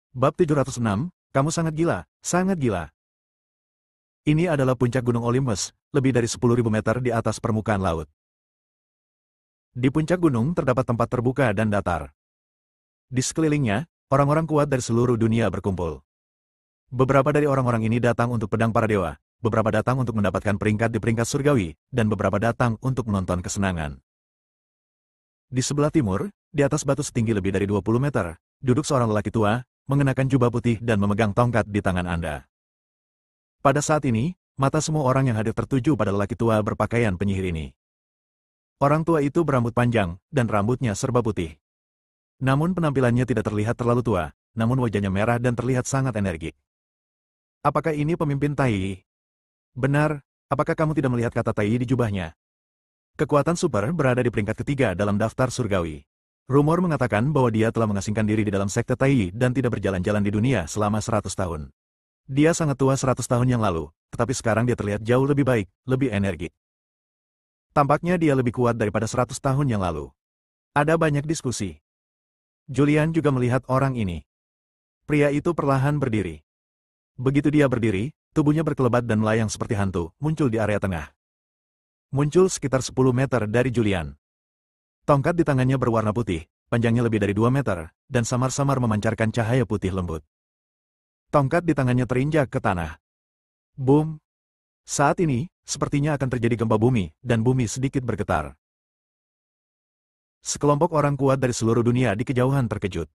Bab 706, kamu sangat gila, sangat gila. Ini adalah puncak Gunung Olympus, lebih dari 10.000 meter di atas permukaan laut. Di puncak gunung terdapat tempat terbuka dan datar. Di sekelilingnya, orang-orang kuat dari seluruh dunia berkumpul. Beberapa dari orang-orang ini datang untuk pedang para dewa, beberapa datang untuk mendapatkan peringkat di peringkat surgawi, dan beberapa datang untuk menonton kesenangan. Di sebelah timur, di atas batu setinggi lebih dari 20 meter, duduk seorang lelaki tua, mengenakan jubah putih dan memegang tongkat di tangan Anda. Pada saat ini, mata semua orang yang hadir tertuju pada lelaki tua berpakaian penyihir ini. Orang tua itu berambut panjang, dan rambutnya serba putih. Namun penampilannya tidak terlihat terlalu tua, namun wajahnya merah dan terlihat sangat energik. Apakah ini pemimpin Tai? Benar, apakah kamu tidak melihat kata Tai di jubahnya? Kekuatan super berada di peringkat ketiga dalam daftar surgawi. Rumor mengatakan bahwa dia telah mengasingkan diri di dalam sekte Tai dan tidak berjalan-jalan di dunia selama 100 tahun. Dia sangat tua 100 tahun yang lalu, tetapi sekarang dia terlihat jauh lebih baik, lebih energik. Tampaknya dia lebih kuat daripada 100 tahun yang lalu. Ada banyak diskusi. Julian juga melihat orang ini. Pria itu perlahan berdiri. Begitu dia berdiri, tubuhnya berkelebat dan melayang seperti hantu, muncul di area tengah. Muncul sekitar 10 meter dari Julian. Tongkat di tangannya berwarna putih, panjangnya lebih dari 2 meter, dan samar-samar memancarkan cahaya putih lembut. Tongkat di tangannya terinjak ke tanah. Boom! Saat ini, sepertinya akan terjadi gempa bumi, dan bumi sedikit bergetar. Sekelompok orang kuat dari seluruh dunia di kejauhan terkejut.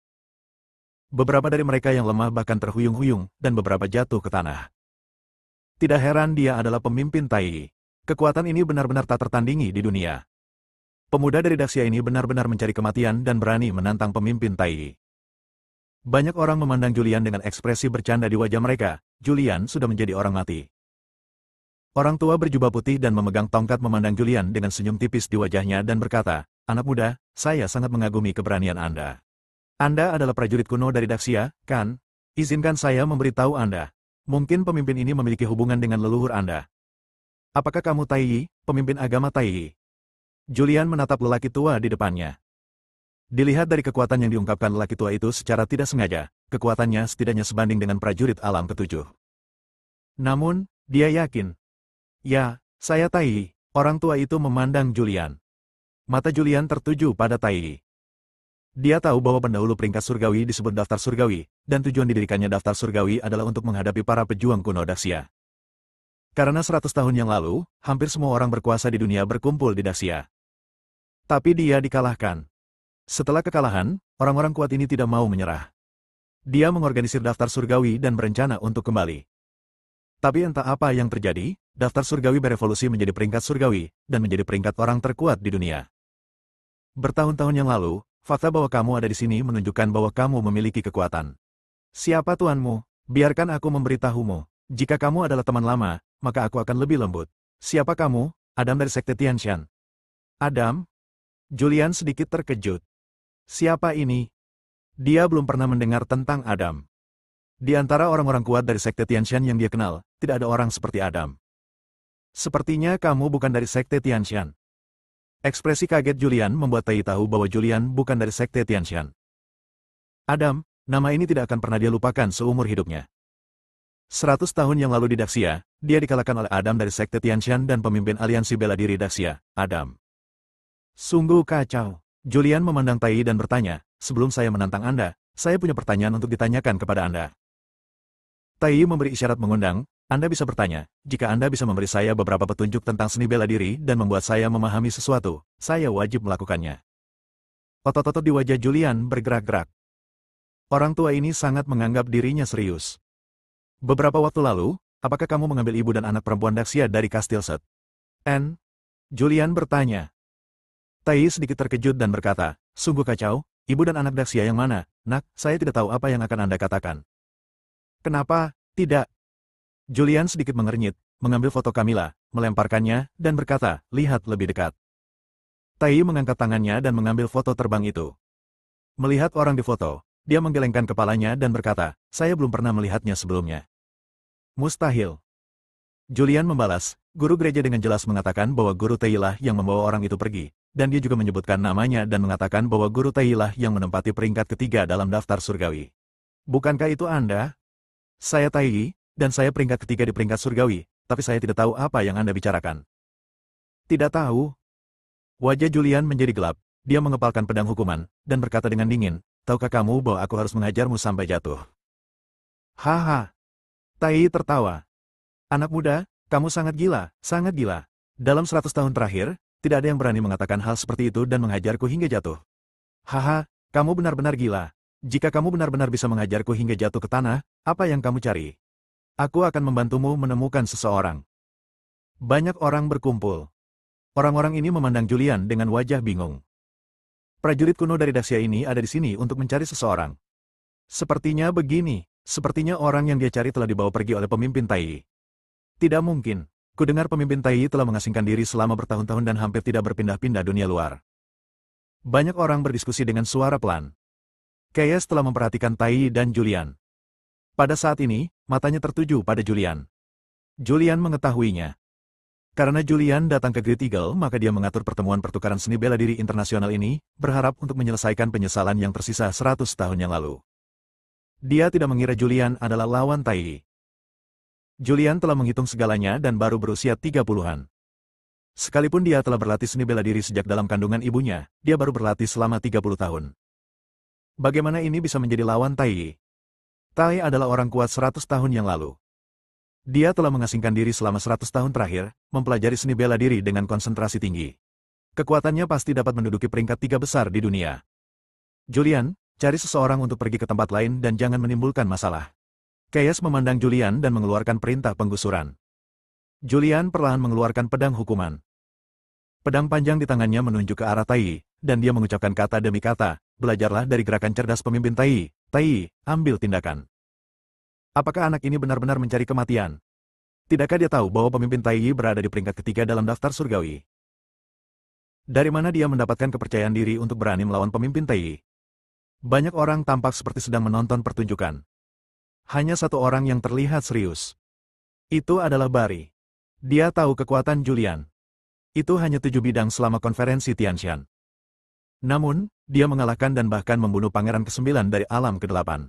Beberapa dari mereka yang lemah bahkan terhuyung-huyung, dan beberapa jatuh ke tanah. Tidak heran dia adalah pemimpin Tai. Kekuatan ini benar-benar tak tertandingi di dunia. Pemuda dari Daxia ini benar-benar mencari kematian dan berani menantang pemimpin Tai. Banyak orang memandang Julian dengan ekspresi bercanda di wajah mereka. Julian sudah menjadi orang mati. Orang tua berjubah putih dan memegang tongkat memandang Julian dengan senyum tipis di wajahnya dan berkata, "Anak muda, saya sangat mengagumi keberanian Anda. Anda adalah prajurit kuno dari Daxia, kan? Izinkan saya memberitahu Anda. Mungkin pemimpin ini memiliki hubungan dengan leluhur Anda. Apakah kamu Tai, pemimpin agama Tai?" Julian menatap lelaki tua di depannya. Dilihat dari kekuatan yang diungkapkan lelaki tua itu secara tidak sengaja, kekuatannya setidaknya sebanding dengan prajurit alam ketujuh. Namun, dia yakin. "Ya, saya Tai." Orang tua itu memandang Julian. Mata Julian tertuju pada Tai. Dia tahu bahwa pendahulu peringkat surgawi disebut daftar surgawi, dan tujuan didirikannya daftar surgawi adalah untuk menghadapi para pejuang kuno Daxia. Karena 100 tahun yang lalu, hampir semua orang berkuasa di dunia berkumpul di Daxia. Tapi dia dikalahkan. Setelah kekalahan, orang-orang kuat ini tidak mau menyerah. Dia mengorganisir daftar surgawi dan berencana untuk kembali. Tapi entah apa yang terjadi, daftar surgawi berevolusi menjadi peringkat surgawi, dan menjadi peringkat orang terkuat di dunia. Bertahun-tahun yang lalu, fakta bahwa kamu ada di sini menunjukkan bahwa kamu memiliki kekuatan. Siapa tuanmu? Biarkan aku memberitahumu. Jika kamu adalah teman lama, maka aku akan lebih lembut. Siapa kamu? Adam dari sekte Tianshan. Adam? Julian sedikit terkejut. Siapa ini? Dia belum pernah mendengar tentang Adam. Di antara orang-orang kuat dari sekte Tianshan yang dia kenal, tidak ada orang seperti Adam. Sepertinya kamu bukan dari sekte Tianshan. Ekspresi kaget Julian membuat Tai tahu bahwa Julian bukan dari sekte Tianshan. Adam, nama ini tidak akan pernah dia lupakan seumur hidupnya. 100 tahun yang lalu di Daxia, dia dikalahkan oleh Adam dari sekte Tianshan dan pemimpin aliansi bela diri Daxia, Adam. Sungguh kacau. Julian memandang Tai dan bertanya, "Sebelum saya menantang Anda, saya punya pertanyaan untuk ditanyakan kepada Anda." Tai memberi isyarat mengundang, "Anda bisa bertanya, jika Anda bisa memberi saya beberapa petunjuk tentang seni bela diri dan membuat saya memahami sesuatu, saya wajib melakukannya." Otot-otot di wajah Julian bergerak-gerak. Orang tua ini sangat menganggap dirinya serius. "Beberapa waktu lalu, apakah kamu mengambil ibu dan anak perempuan Daxia dari Kastil Set?" Julian bertanya. Tai sedikit terkejut dan berkata, "Sungguh kacau, ibu dan anak Daxia yang mana? Nak, saya tidak tahu apa yang akan Anda katakan." "Kenapa, tidak?" Julian sedikit mengernyit, mengambil foto Camilla, melemparkannya, dan berkata, "Lihat lebih dekat." Tai mengangkat tangannya dan mengambil foto terbang itu. Melihat orang di foto, dia menggelengkan kepalanya dan berkata, "Saya belum pernah melihatnya sebelumnya." "Mustahil." Julian membalas, guru gereja dengan jelas mengatakan bahwa guru Tai lah yang membawa orang itu pergi, dan dia juga menyebutkan namanya dan mengatakan bahwa guru Tai lah yang menempati peringkat ketiga dalam daftar surgawi. Bukankah itu Anda? Saya Tai, dan saya peringkat ketiga di peringkat surgawi, tapi saya tidak tahu apa yang Anda bicarakan. Tidak tahu? Wajah Julian menjadi gelap, dia mengepalkan pedang hukuman, dan berkata dengan dingin, tahukah kamu bahwa aku harus mengajarmu sampai jatuh? Haha. Tai tertawa. Anak muda, kamu sangat gila, sangat gila. Dalam 100 tahun terakhir, tidak ada yang berani mengatakan hal seperti itu dan menghajarku hingga jatuh. Haha, kamu benar-benar gila. Jika kamu benar-benar bisa mengajarku hingga jatuh ke tanah, apa yang kamu cari? Aku akan membantumu menemukan seseorang. Banyak orang berkumpul. Orang-orang ini memandang Julian dengan wajah bingung. Prajurit kuno dari Daxia ini ada di sini untuk mencari seseorang. Sepertinya begini, sepertinya orang yang dia cari telah dibawa pergi oleh pemimpin Tai. Tidak mungkin. Kudengar pemimpin Tai telah mengasingkan diri selama bertahun-tahun dan hampir tidak berpindah-pindah dunia luar. Banyak orang berdiskusi dengan suara pelan. Kayes telah memperhatikan Tai dan Julian. Pada saat ini, matanya tertuju pada Julian. Julian mengetahuinya. Karena Julian datang ke Great Eagle, maka dia mengatur pertemuan pertukaran seni bela diri internasional ini, berharap untuk menyelesaikan penyesalan yang tersisa 100 tahun yang lalu. Dia tidak mengira Julian adalah lawan Tai. Julian telah menghitung segalanya dan baru berusia 30-an. Sekalipun dia telah berlatih seni bela diri sejak dalam kandungan ibunya, dia baru berlatih selama 30 tahun. Bagaimana ini bisa menjadi lawan Tai? Tai adalah orang kuat 100 tahun yang lalu. Dia telah mengasingkan diri selama 100 tahun terakhir, mempelajari seni bela diri dengan konsentrasi tinggi. Kekuatannya pasti dapat menduduki peringkat 3 besar di dunia. Julian, cari seseorang untuk pergi ke tempat lain dan jangan menimbulkan masalah. Kayes memandang Julian dan mengeluarkan perintah penggusuran. Julian perlahan mengeluarkan pedang hukuman. Pedang panjang di tangannya menunjuk ke arah Tai, dan dia mengucapkan kata demi kata, belajarlah dari gerakan cerdas pemimpin Tai. Tai, ambil tindakan. Apakah anak ini benar-benar mencari kematian? Tidakkah dia tahu bahwa pemimpin Tai berada di peringkat ketiga dalam daftar surgawi? Dari mana dia mendapatkan kepercayaan diri untuk berani melawan pemimpin Tai? Banyak orang tampak seperti sedang menonton pertunjukan. Hanya satu orang yang terlihat serius. Itu adalah Barry. Dia tahu kekuatan Julian. Itu hanya 7 bidang selama konferensi Tianshan. Namun, dia mengalahkan dan bahkan membunuh pangeran ke-9 dari alam ke-8.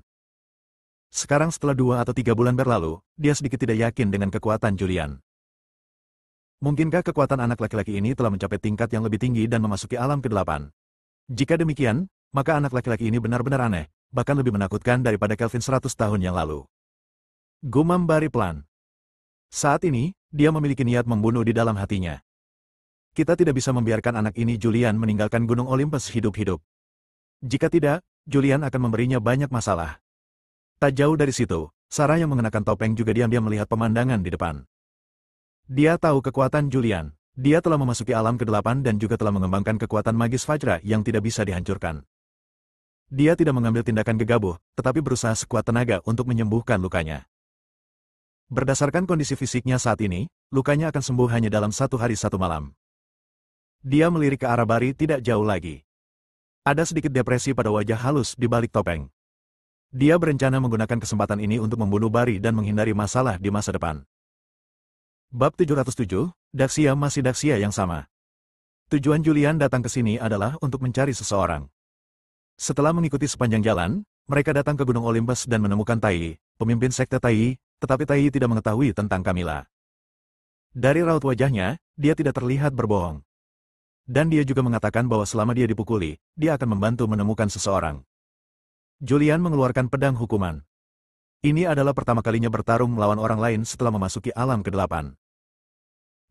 Sekarang setelah 2 atau 3 bulan berlalu, dia sedikit tidak yakin dengan kekuatan Julian. Mungkinkah kekuatan anak laki-laki ini telah mencapai tingkat yang lebih tinggi dan memasuki alam ke-8? Jika demikian, maka anak laki-laki ini benar-benar aneh, bahkan lebih menakutkan daripada Kelvin 100 tahun yang lalu. Gumam Barry pelan. Saat ini, dia memiliki niat membunuh di dalam hatinya. Kita tidak bisa membiarkan anak ini Julian meninggalkan Gunung Olympus hidup-hidup. Jika tidak, Julian akan memberinya banyak masalah. Tak jauh dari situ, Sarah yang mengenakan topeng juga diam-diam melihat pemandangan di depan. Dia tahu kekuatan Julian. Dia telah memasuki alam ke-8 dan juga telah mengembangkan kekuatan magis Vajra yang tidak bisa dihancurkan. Dia tidak mengambil tindakan gegabah, tetapi berusaha sekuat tenaga untuk menyembuhkan lukanya. Berdasarkan kondisi fisiknya saat ini, lukanya akan sembuh hanya dalam 1 hari 1 malam. Dia melirik ke arah Barry tidak jauh lagi. Ada sedikit depresi pada wajah halus di balik topeng. Dia berencana menggunakan kesempatan ini untuk membunuh Barry dan menghindari masalah di masa depan. Bab 707, Daxia masih Daxia yang sama. Tujuan Julian datang ke sini adalah untuk mencari seseorang. Setelah mengikuti sepanjang jalan, mereka datang ke Gunung Olympus dan menemukan Tai, pemimpin sekte Tai, tetapi Tai tidak mengetahui tentang Camilla. Dari raut wajahnya, dia tidak terlihat berbohong. Dan dia juga mengatakan bahwa selama dia dipukuli, dia akan membantu menemukan seseorang. Julian mengeluarkan pedang hukuman. Ini adalah pertama kalinya bertarung melawan orang lain setelah memasuki alam ke-8.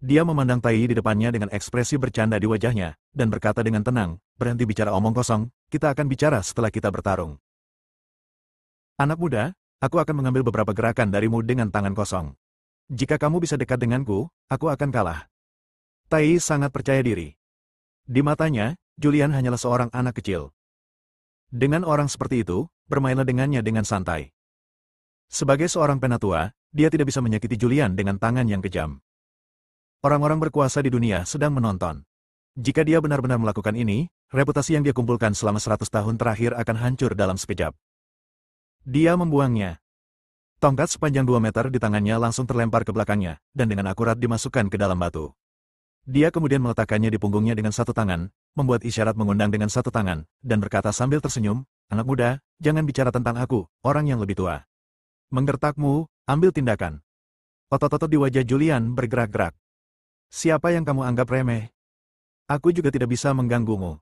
Dia memandang Tai di depannya dengan ekspresi bercanda di wajahnya, dan berkata dengan tenang, berhenti bicara omong kosong, kita akan bicara setelah kita bertarung. Anak muda, aku akan mengambil beberapa gerakan darimu dengan tangan kosong. Jika kamu bisa dekat denganku, aku akan kalah. Tai sangat percaya diri. Di matanya, Julian hanyalah seorang anak kecil. Dengan orang seperti itu, bermainlah dengannya dengan santai. Sebagai seorang penatua, dia tidak bisa menyakiti Julian dengan tangan yang kejam. Orang-orang berkuasa di dunia sedang menonton. Jika dia benar-benar melakukan ini, reputasi yang dia kumpulkan selama 100 tahun terakhir akan hancur dalam sekejap. Dia membuangnya. Tongkat sepanjang 2 meter di tangannya langsung terlempar ke belakangnya, dan dengan akurat dimasukkan ke dalam batu. Dia kemudian meletakkannya di punggungnya dengan satu tangan, membuat isyarat mengundang dengan satu tangan, dan berkata sambil tersenyum, anak muda, jangan bicara tentang aku, orang yang lebih tua. Menggertakmu, ambil tindakan. Otot-otot di wajah Julian bergerak-gerak. Siapa yang kamu anggap remeh? Aku juga tidak bisa mengganggumu.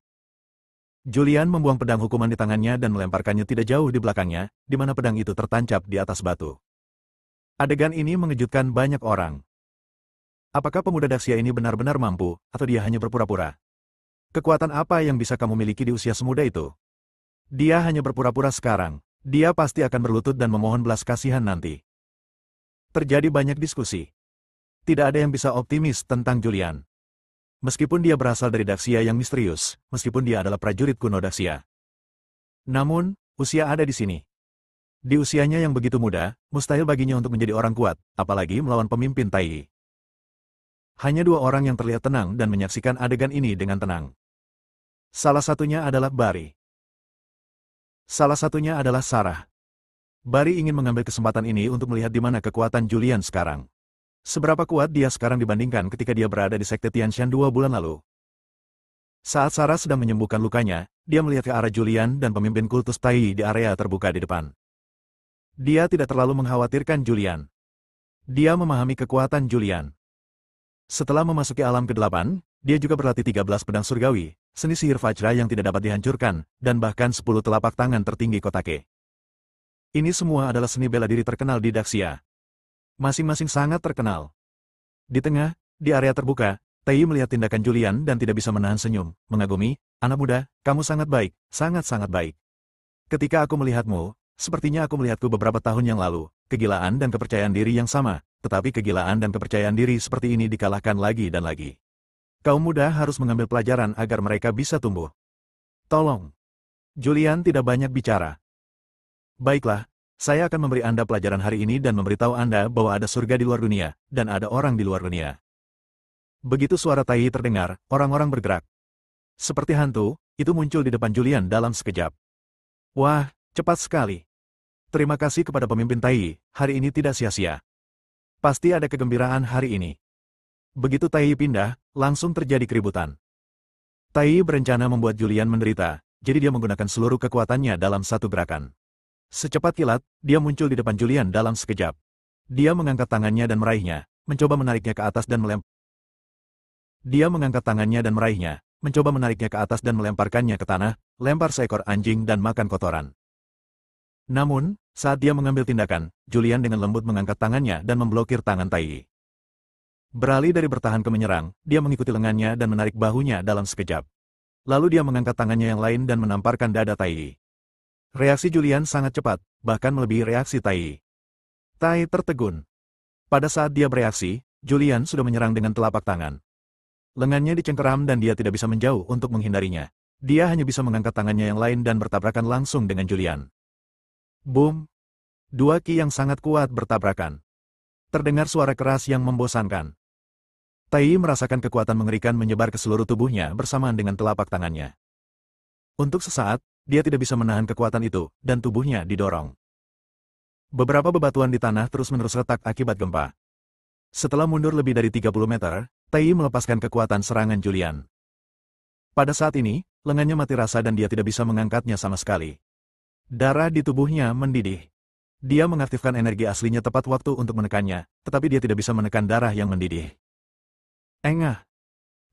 Julian membuang pedang hukuman di tangannya dan melemparkannya tidak jauh di belakangnya, di mana pedang itu tertancap di atas batu. Adegan ini mengejutkan banyak orang. Apakah pemuda Daxia ini benar-benar mampu, atau dia hanya berpura-pura? Kekuatan apa yang bisa kamu miliki di usia semuda itu? Dia hanya berpura-pura sekarang. Dia pasti akan berlutut dan memohon belas kasihan nanti. Terjadi banyak diskusi. Tidak ada yang bisa optimis tentang Julian. Meskipun dia berasal dari Daxia yang misterius, meskipun dia adalah prajurit kuno Daxia. Namun, usia ada di sini. Di usianya yang begitu muda, mustahil baginya untuk menjadi orang kuat, apalagi melawan pemimpin Tai. Hanya dua orang yang terlihat tenang dan menyaksikan adegan ini dengan tenang. Salah satunya adalah Barry. Salah satunya adalah Sarah. Barry ingin mengambil kesempatan ini untuk melihat di mana kekuatan Julian sekarang. Seberapa kuat dia sekarang dibandingkan ketika dia berada di Sekte Tianshan 2 bulan lalu. Saat Sarah sedang menyembuhkan lukanya, dia melihat ke arah Julian dan pemimpin kultus Tai di area terbuka di depan. Dia tidak terlalu mengkhawatirkan Julian. Dia memahami kekuatan Julian. Setelah memasuki alam ke-8, dia juga berlatih 13 pedang surgawi, seni sihir Vajra yang tidak dapat dihancurkan, dan bahkan 10 telapak tangan tertinggi Kotake. Ini semua adalah seni bela diri terkenal di Daxia. Masing-masing sangat terkenal. Di tengah, di area terbuka, Tai melihat tindakan Julian dan tidak bisa menahan senyum, mengagumi, anak muda, kamu sangat baik, sangat-sangat baik. Ketika aku melihatmu, sepertinya aku melihatku beberapa tahun yang lalu, kegilaan dan kepercayaan diri yang sama, tetapi kegilaan dan kepercayaan diri seperti ini dikalahkan lagi dan lagi. Kaum muda harus mengambil pelajaran agar mereka bisa tumbuh. Tolong. Julian tidak banyak bicara. Baiklah, saya akan memberi Anda pelajaran hari ini dan memberitahu Anda bahwa ada surga di luar dunia, dan ada orang di luar dunia. Begitu suara Tai terdengar, orang-orang bergerak. Seperti hantu, itu muncul di depan Julian dalam sekejap. Wah, cepat sekali. Terima kasih kepada pemimpin Tai, hari ini tidak sia-sia. Pasti ada kegembiraan hari ini. Begitu Tai pindah, langsung terjadi keributan. Tai berencana membuat Julian menderita, jadi dia menggunakan seluruh kekuatannya dalam satu gerakan. Secepat kilat, dia muncul di depan Julian dalam sekejap. Dia mengangkat tangannya dan meraihnya, mencoba menariknya ke atas dan melemparkannya ke tanah, lempar seekor anjing dan makan kotoran. Namun, saat dia mengambil tindakan, Julian dengan lembut mengangkat tangannya dan memblokir tangan Tai. Beralih dari bertahan ke menyerang, dia mengikuti lengannya dan menarik bahunya dalam sekejap. Lalu dia mengangkat tangannya yang lain dan menamparkan dada Tai. Reaksi Julian sangat cepat, bahkan melebihi reaksi Tai. Tai tertegun. Pada saat dia bereaksi, Julian sudah menyerang dengan telapak tangan. Lengannya dicengkeram dan dia tidak bisa menjauh untuk menghindarinya. Dia hanya bisa mengangkat tangannya yang lain dan bertabrakan langsung dengan Julian. Boom! Dua ki yang sangat kuat bertabrakan. Terdengar suara keras yang membosankan. Tai merasakan kekuatan mengerikan menyebar ke seluruh tubuhnya bersamaan dengan telapak tangannya. Untuk sesaat, dia tidak bisa menahan kekuatan itu, dan tubuhnya didorong. Beberapa bebatuan di tanah terus-menerus retak akibat gempa. Setelah mundur lebih dari 30 meter, Tai melepaskan kekuatan serangan Julian. Pada saat ini, lengannya mati rasa dan dia tidak bisa mengangkatnya sama sekali. Darah di tubuhnya mendidih. Dia mengaktifkan energi aslinya tepat waktu untuk menekannya, tetapi dia tidak bisa menekan darah yang mendidih. Engah.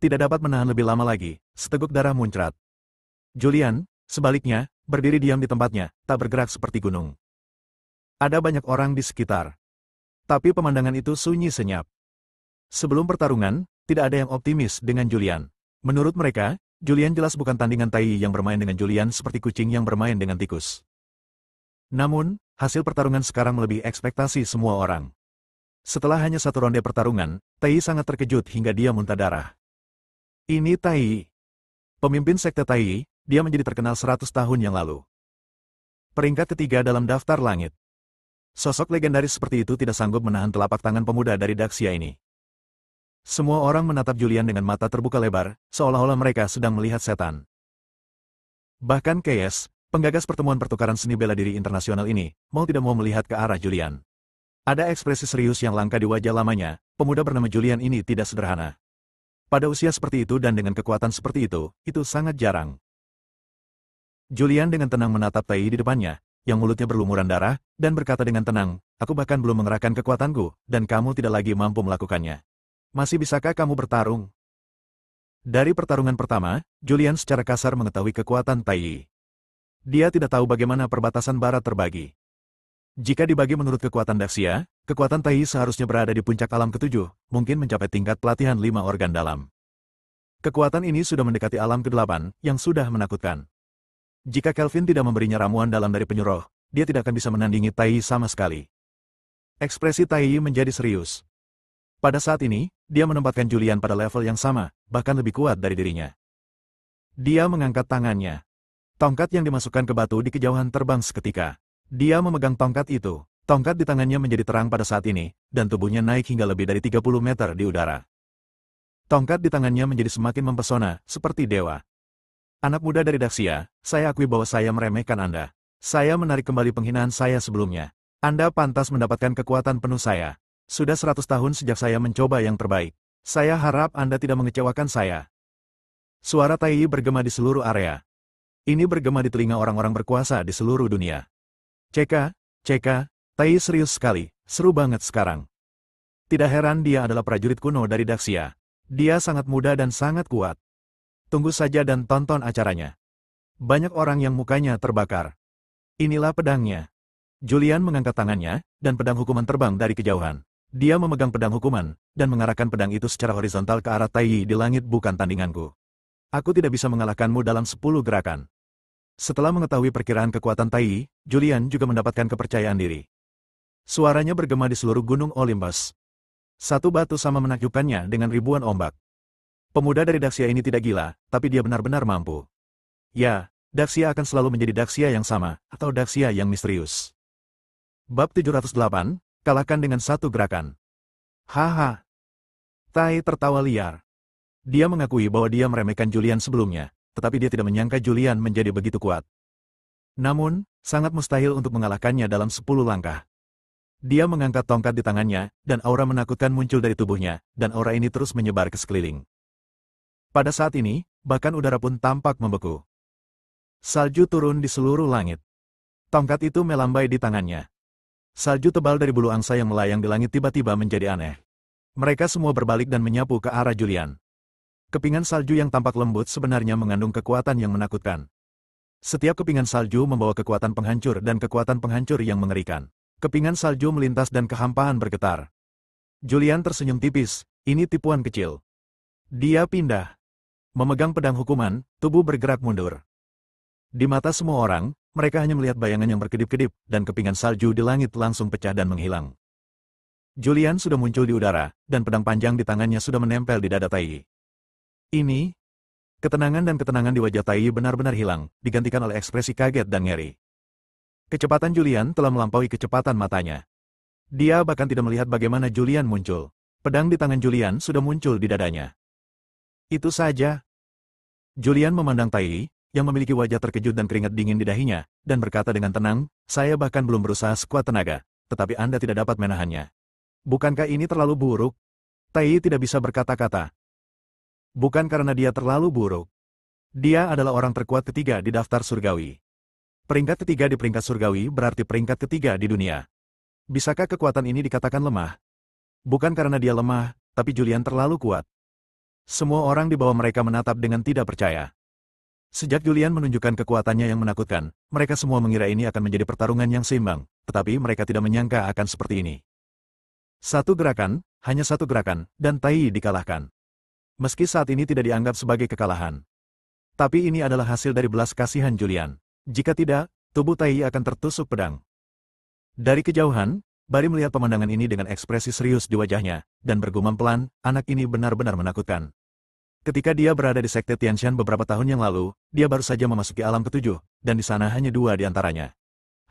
Tidak dapat menahan lebih lama lagi, seteguk darah muncrat. Julian, sebaliknya, berdiri diam di tempatnya, tak bergerak seperti gunung. Ada banyak orang di sekitar. Tapi pemandangan itu sunyi senyap. Sebelum pertarungan, tidak ada yang optimis dengan Julian. Menurut mereka, Julian jelas bukan tandingan Tai yang bermain dengan Julian seperti kucing yang bermain dengan tikus. Namun, hasil pertarungan sekarang melebihi ekspektasi semua orang. Setelah hanya satu ronde pertarungan, Tai sangat terkejut hingga dia muntah darah. Ini Tai. Pemimpin sekte Tai, dia menjadi terkenal 100 tahun yang lalu. Peringkat ketiga dalam daftar langit. Sosok legendaris seperti itu tidak sanggup menahan telapak tangan pemuda dari Daxia ini. Semua orang menatap Julian dengan mata terbuka lebar, seolah-olah mereka sedang melihat setan. Bahkan Keyes, penggagas pertemuan pertukaran seni bela diri internasional ini, mau tidak mau melihat ke arah Julian. Ada ekspresi serius yang langka di wajah lamanya, pemuda bernama Julian ini tidak sederhana. Pada usia seperti itu dan dengan kekuatan seperti itu sangat jarang. Julian dengan tenang menatap Tai di depannya, yang mulutnya berlumuran darah, dan berkata dengan tenang, aku bahkan belum mengerahkan kekuatanku, dan kamu tidak lagi mampu melakukannya. Masih bisakah kamu bertarung? Dari pertarungan pertama, Julian secara kasar mengetahui kekuatan Tai Yi. Dia tidak tahu bagaimana perbatasan barat terbagi. Jika dibagi menurut kekuatan Daxia, kekuatan Tai Yi seharusnya berada di puncak alam ketujuh, mungkin mencapai tingkat pelatihan 5 organ dalam. Kekuatan ini sudah mendekati alam ke-8, yang sudah menakutkan. Jika Kelvin tidak memberinya ramuan dalam dari penyuruh, dia tidak akan bisa menandingi Tai Yi sama sekali. Ekspresi Tai Yi menjadi serius. Pada saat ini, dia menempatkan Julian pada level yang sama, bahkan lebih kuat dari dirinya. Dia mengangkat tangannya. Tongkat yang dimasukkan ke batu di kejauhan terbang seketika. Dia memegang tongkat itu. Tongkat di tangannya menjadi terang pada saat ini, dan tubuhnya naik hingga lebih dari 30 meter di udara. Tongkat di tangannya menjadi semakin mempesona, seperti dewa. Anak muda dari Daxia, saya akui bahwa saya meremehkan Anda. Saya menarik kembali penghinaan saya sebelumnya. Anda pantas mendapatkan kekuatan penuh saya. Sudah 100 tahun sejak saya mencoba yang terbaik. Saya harap Anda tidak mengecewakan saya. Suara Tai Yi bergema di seluruh area. Ini bergema di telinga orang-orang berkuasa di seluruh dunia. Ceka, Tai Yi serius sekali, seru banget sekarang. Tidak heran dia adalah prajurit kuno dari Daxia. Dia sangat muda dan sangat kuat. Tunggu saja dan tonton acaranya. Banyak orang yang mukanya terbakar. Inilah pedangnya. Julian mengangkat tangannya, dan pedang hukuman terbang dari kejauhan. Dia memegang pedang hukuman, dan mengarahkan pedang itu secara horizontal ke arah Tai Yi di langit. Bukan tandinganku. Aku tidak bisa mengalahkanmu dalam 10 gerakan. Setelah mengetahui perkiraan kekuatan Tai Yi, Julian juga mendapatkan kepercayaan diri. Suaranya bergema di seluruh gunung Olympus. Satu batu sama menakjubkannya dengan ribuan ombak. Pemuda dari Daxia ini tidak gila, tapi dia benar-benar mampu. Ya, Daxia akan selalu menjadi Daxia yang sama, atau Daxia yang misterius. Bab 708, kalahkan dengan satu gerakan. Haha. Tai tertawa liar. Dia mengakui bahwa dia meremehkan Julian sebelumnya, tetapi dia tidak menyangka Julian menjadi begitu kuat. Namun, sangat mustahil untuk mengalahkannya dalam 10 langkah. Dia mengangkat tongkat di tangannya, dan aura menakutkan muncul dari tubuhnya, dan aura ini terus menyebar ke sekeliling. Pada saat ini, bahkan udara pun tampak membeku. Salju turun di seluruh langit. Tongkat itu melambai di tangannya. Salju tebal dari bulu angsa yang melayang di langit tiba-tiba menjadi aneh. Mereka semua berbalik dan menyapu ke arah Julian. Kepingan salju yang tampak lembut sebenarnya mengandung kekuatan yang menakutkan. Setiap kepingan salju membawa kekuatan penghancur dan kekuatan penghancur yang mengerikan. Kepingan salju melintas dan kehampaan bergetar. Julian tersenyum tipis, ini tipuan kecil. Dia pindah. Memegang pedang hukuman, tubuh bergerak mundur. Di mata semua orang, mereka hanya melihat bayangan yang berkedip-kedip, dan kepingan salju di langit langsung pecah dan menghilang. Julian sudah muncul di udara, dan pedang panjang di tangannya sudah menempel di dada Tai Yi. Ini, ketenangan dan ketenangan di wajah Tai Yi benar-benar hilang, digantikan oleh ekspresi kaget dan ngeri. Kecepatan Julian telah melampaui kecepatan matanya. Dia bahkan tidak melihat bagaimana Julian muncul. Pedang di tangan Julian sudah muncul di dadanya. Itu saja. Julian memandang Tai Yi, yang memiliki wajah terkejut dan keringat dingin di dahinya, dan berkata dengan tenang, saya bahkan belum berusaha sekuat tenaga, tetapi Anda tidak dapat menahannya. Bukankah ini terlalu buruk? Tai Yi tidak bisa berkata-kata. Bukan karena dia terlalu buruk. Dia adalah orang terkuat ketiga di daftar surgawi. Peringkat ketiga di peringkat surgawi berarti peringkat ketiga di dunia. Bisakah kekuatan ini dikatakan lemah? Bukan karena dia lemah, tapi Julian terlalu kuat. Semua orang di bawah mereka menatap dengan tidak percaya. Sejak Julian menunjukkan kekuatannya yang menakutkan, mereka semua mengira ini akan menjadi pertarungan yang seimbang, tetapi mereka tidak menyangka akan seperti ini. Satu gerakan, hanya satu gerakan, dan Tai Yi dikalahkan. Meski saat ini tidak dianggap sebagai kekalahan. Tapi ini adalah hasil dari belas kasihan Julian. Jika tidak, tubuh Tai Yi akan tertusuk pedang. Dari kejauhan, Bari melihat pemandangan ini dengan ekspresi serius di wajahnya, dan bergumam pelan, anak ini benar-benar menakutkan. Ketika dia berada di Sekte Tianshan beberapa tahun yang lalu, dia baru saja memasuki alam ke-7, dan di sana hanya 2 di antaranya.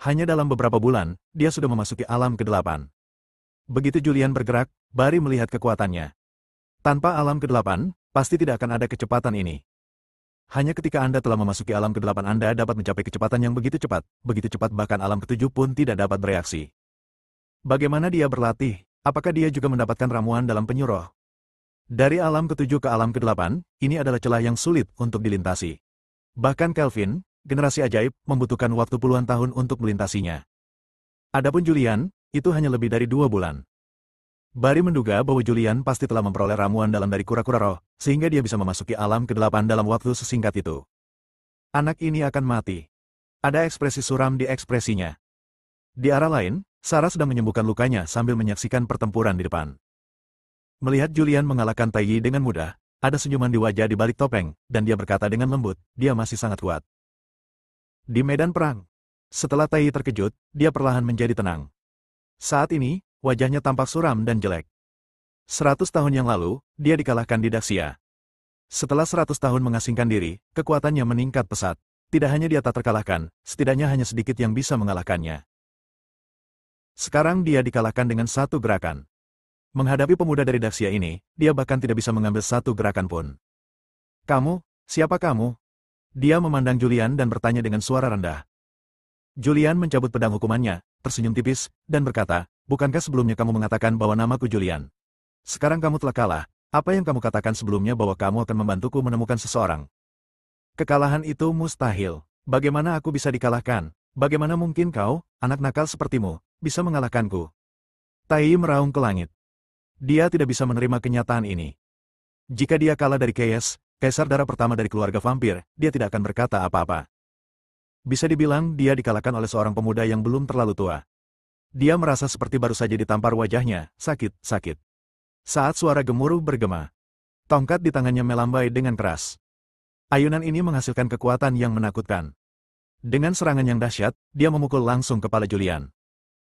Hanya dalam beberapa bulan, dia sudah memasuki alam ke-8. Begitu Julian bergerak, Bari melihat kekuatannya. Tanpa alam ke-8, pasti tidak akan ada kecepatan ini. Hanya ketika Anda telah memasuki alam ke-8 Anda dapat mencapai kecepatan yang begitu cepat bahkan alam ke-7 pun tidak dapat bereaksi. Bagaimana dia berlatih? Apakah dia juga mendapatkan ramuan dalam penyuruh? Dari alam ke-7 ke alam ke-8, ini adalah celah yang sulit untuk dilintasi. Bahkan Kelvin, generasi ajaib, membutuhkan waktu puluhan tahun untuk melintasinya. Adapun Julian, itu hanya lebih dari 2 bulan. Bari menduga bahwa Julian pasti telah memperoleh ramuan dalam dari kura-kura roh, sehingga dia bisa memasuki alam ke-8 dalam waktu sesingkat itu. Anak ini akan mati. Ada ekspresi suram di ekspresinya. Di arah lain, Sarah sedang menyembuhkan lukanya sambil menyaksikan pertempuran di depan. Melihat Julian mengalahkan Tai Yi dengan mudah, ada senyuman di wajah di balik topeng, dan dia berkata dengan lembut, dia masih sangat kuat. Di medan perang, setelah Tai Yi terkejut, dia perlahan menjadi tenang. Saat ini, wajahnya tampak suram dan jelek. 100 tahun yang lalu, dia dikalahkan di Daxia. Setelah 100 tahun mengasingkan diri, kekuatannya meningkat pesat. Tidak hanya dia tak terkalahkan, setidaknya hanya sedikit yang bisa mengalahkannya. Sekarang dia dikalahkan dengan satu gerakan. Menghadapi pemuda dari Daxia ini, dia bahkan tidak bisa mengambil satu gerakan pun. Kamu, siapa kamu? Dia memandang Julian dan bertanya dengan suara rendah. Julian mencabut pedang hukumannya, tersenyum tipis, dan berkata, bukankah sebelumnya kamu mengatakan bahwa namaku Julian? Sekarang kamu telah kalah, apa yang kamu katakan sebelumnya bahwa kamu akan membantuku menemukan seseorang? Kekalahan itu mustahil. Bagaimana aku bisa dikalahkan? Bagaimana mungkin kau, anak nakal sepertimu, bisa mengalahkanku? Tai Yi meraung ke langit. Dia tidak bisa menerima kenyataan ini. Jika dia kalah dari Keyes, kaisar darah pertama dari keluarga vampir, dia tidak akan berkata apa-apa. Bisa dibilang dia dikalahkan oleh seorang pemuda yang belum terlalu tua. Dia merasa seperti baru saja ditampar wajahnya, sakit. Saat suara gemuruh bergema, tongkat di tangannya melambai dengan keras. Ayunan ini menghasilkan kekuatan yang menakutkan. Dengan serangan yang dahsyat, dia memukul langsung kepala Julian.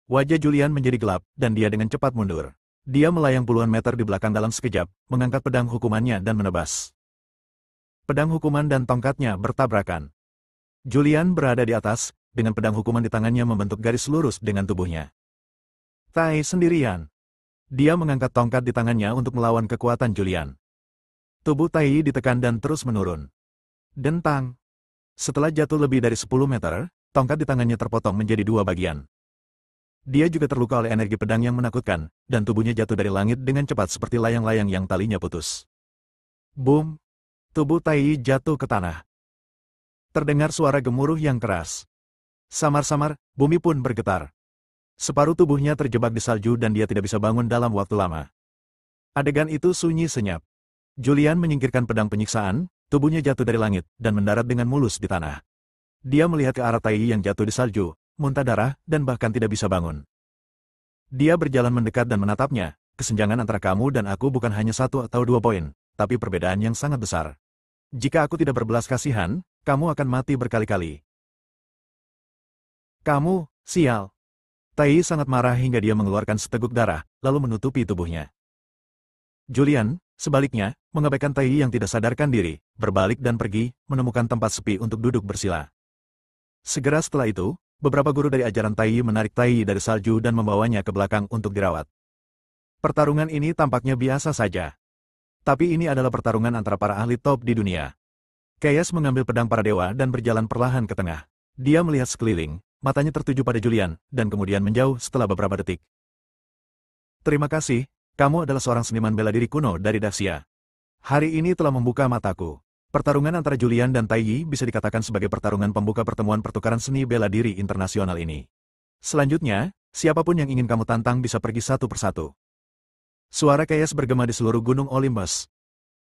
Wajah Julian menjadi gelap, dan dia dengan cepat mundur. Dia melayang puluhan meter di belakang dalam sekejap, mengangkat pedang hukumannya dan menebas. Pedang hukuman dan tongkatnya bertabrakan. Julian berada di atas, dengan pedang hukuman di tangannya membentuk garis lurus dengan tubuhnya. Tai sendirian. Dia mengangkat tongkat di tangannya untuk melawan kekuatan Julian. Tubuh Tai ditekan dan terus menurun. Dentang. Setelah jatuh lebih dari 10 meter, tongkat di tangannya terpotong menjadi 2 bagian. Dia juga terluka oleh energi pedang yang menakutkan, dan tubuhnya jatuh dari langit dengan cepat seperti layang-layang yang talinya putus. Boom! Tubuh Tai jatuh ke tanah. Terdengar suara gemuruh yang keras. Samar-samar, bumi pun bergetar. Separuh tubuhnya terjebak di salju dan dia tidak bisa bangun dalam waktu lama. Adegan itu sunyi senyap. Julian menyingkirkan pedang penyiksaan, tubuhnya jatuh dari langit, dan mendarat dengan mulus di tanah. Dia melihat ke arah Tai yang jatuh di salju, muntah darah, dan bahkan tidak bisa bangun. Dia berjalan mendekat dan menatapnya, kesenjangan antara kamu dan aku bukan hanya 1 atau 2 poin, tapi perbedaan yang sangat besar. Jika aku tidak berbelas kasihan, kamu akan mati berkali-kali. Kamu, sial. Tai sangat marah hingga dia mengeluarkan seteguk darah, lalu menutupi tubuhnya. Julian, sebaliknya, mengabaikan Tai yang tidak sadarkan diri, berbalik dan pergi, menemukan tempat sepi untuk duduk bersila. Segera setelah itu, beberapa guru dari ajaran Tai menarik Tai dari salju dan membawanya ke belakang untuk dirawat. Pertarungan ini tampaknya biasa saja. Tapi ini adalah pertarungan antara para ahli top di dunia. Keyes mengambil pedang para dewa dan berjalan perlahan ke tengah. Dia melihat sekeliling, matanya tertuju pada Julian, dan kemudian menjauh setelah beberapa detik. Terima kasih, kamu adalah seorang seniman bela diri kuno dari Daxia. Hari ini telah membuka mataku. Pertarungan antara Julian dan Tai Yi bisa dikatakan sebagai pertarungan pembuka pertemuan pertukaran seni bela diri internasional ini. Selanjutnya, siapapun yang ingin kamu tantang bisa pergi satu persatu. Suara Keyes bergema di seluruh gunung Olympus.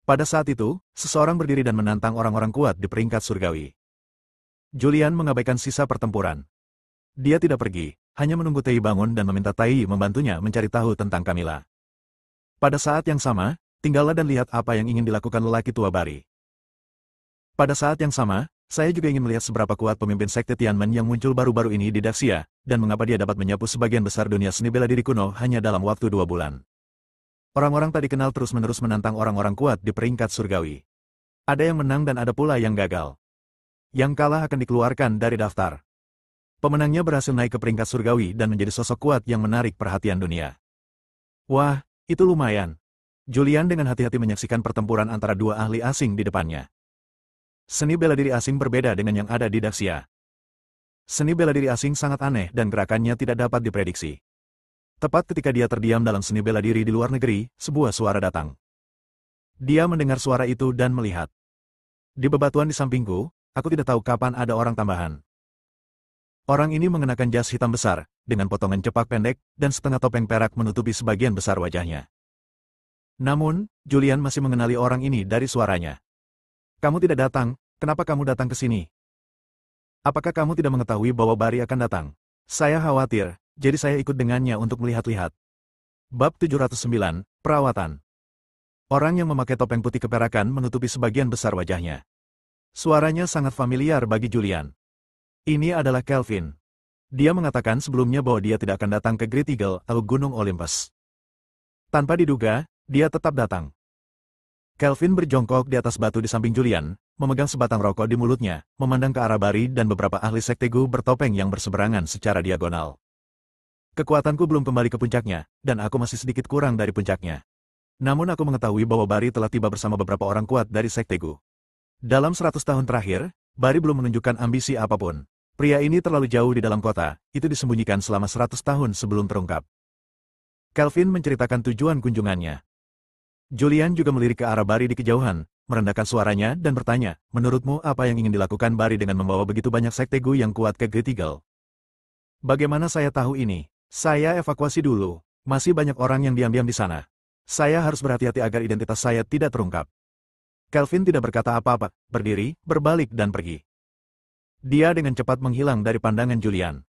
Pada saat itu, seseorang berdiri dan menantang orang-orang kuat di peringkat surgawi. Julian mengabaikan sisa pertempuran. Dia tidak pergi, hanya menunggu Tai bangun dan meminta Tai membantunya mencari tahu tentang Camilla. Pada saat yang sama, tinggallah dan lihat apa yang ingin dilakukan lelaki tua Bari. Pada saat yang sama, saya juga ingin melihat seberapa kuat pemimpin sekte Tianmen yang muncul baru-baru ini di Daxia, dan mengapa dia dapat menyapu sebagian besar dunia seni bela diri kuno hanya dalam waktu 2 bulan. Orang-orang tak dikenal terus-menerus menantang orang-orang kuat di peringkat surgawi. Ada yang menang dan ada pula yang gagal. Yang kalah akan dikeluarkan dari daftar. Pemenangnya berhasil naik ke peringkat surgawi dan menjadi sosok kuat yang menarik perhatian dunia. Wah, itu lumayan. Julian dengan hati-hati menyaksikan pertempuran antara 2 ahli asing di depannya. Seni bela diri asing berbeda dengan yang ada di Daxia. Seni bela diri asing sangat aneh dan gerakannya tidak dapat diprediksi. Tepat ketika dia terdiam dalam seni bela diri di luar negeri, sebuah suara datang. Dia mendengar suara itu dan melihat. Di bebatuan di sampingku, aku tidak tahu kapan ada orang tambahan. Orang ini mengenakan jas hitam besar, dengan potongan cepak pendek, dan setengah topeng perak menutupi sebagian besar wajahnya. Namun, Julian masih mengenali orang ini dari suaranya. Kamu tidak datang, kenapa kamu datang ke sini? Apakah kamu tidak mengetahui bahwa Barry akan datang? Saya khawatir, jadi saya ikut dengannya untuk melihat-lihat. Bab 709, Perawatan. Orang yang memakai topeng putih keperakan menutupi sebagian besar wajahnya. Suaranya sangat familiar bagi Julian. Ini adalah Kelvin. Dia mengatakan sebelumnya bahwa dia tidak akan datang ke Great Eagle atau Gunung Olympus. Tanpa diduga, dia tetap datang. Kelvin berjongkok di atas batu di samping Julian, memegang sebatang rokok di mulutnya, memandang ke arah Barry dan beberapa ahli sekte Gu bertopeng yang berseberangan secara diagonal. Kekuatanku belum kembali ke puncaknya, dan aku masih sedikit kurang dari puncaknya. Namun aku mengetahui bahwa Barry telah tiba bersama beberapa orang kuat dari sekte Gu. Dalam 100 tahun terakhir, Barry belum menunjukkan ambisi apapun. Pria ini terlalu jauh di dalam kota, itu disembunyikan selama 100 tahun sebelum terungkap. Kelvin menceritakan tujuan kunjungannya. Julian juga melirik ke arah Barry di kejauhan, merendahkan suaranya dan bertanya, menurutmu apa yang ingin dilakukan Barry dengan membawa begitu banyak sekte Gu yang kuat ke Great Eagle? Bagaimana saya tahu ini? Saya evakuasi dulu, masih banyak orang yang diam-diam di sana. Saya harus berhati-hati agar identitas saya tidak terungkap. Kelvin tidak berkata apa-apa, berdiri, berbalik dan pergi. Dia dengan cepat menghilang dari pandangan Julian.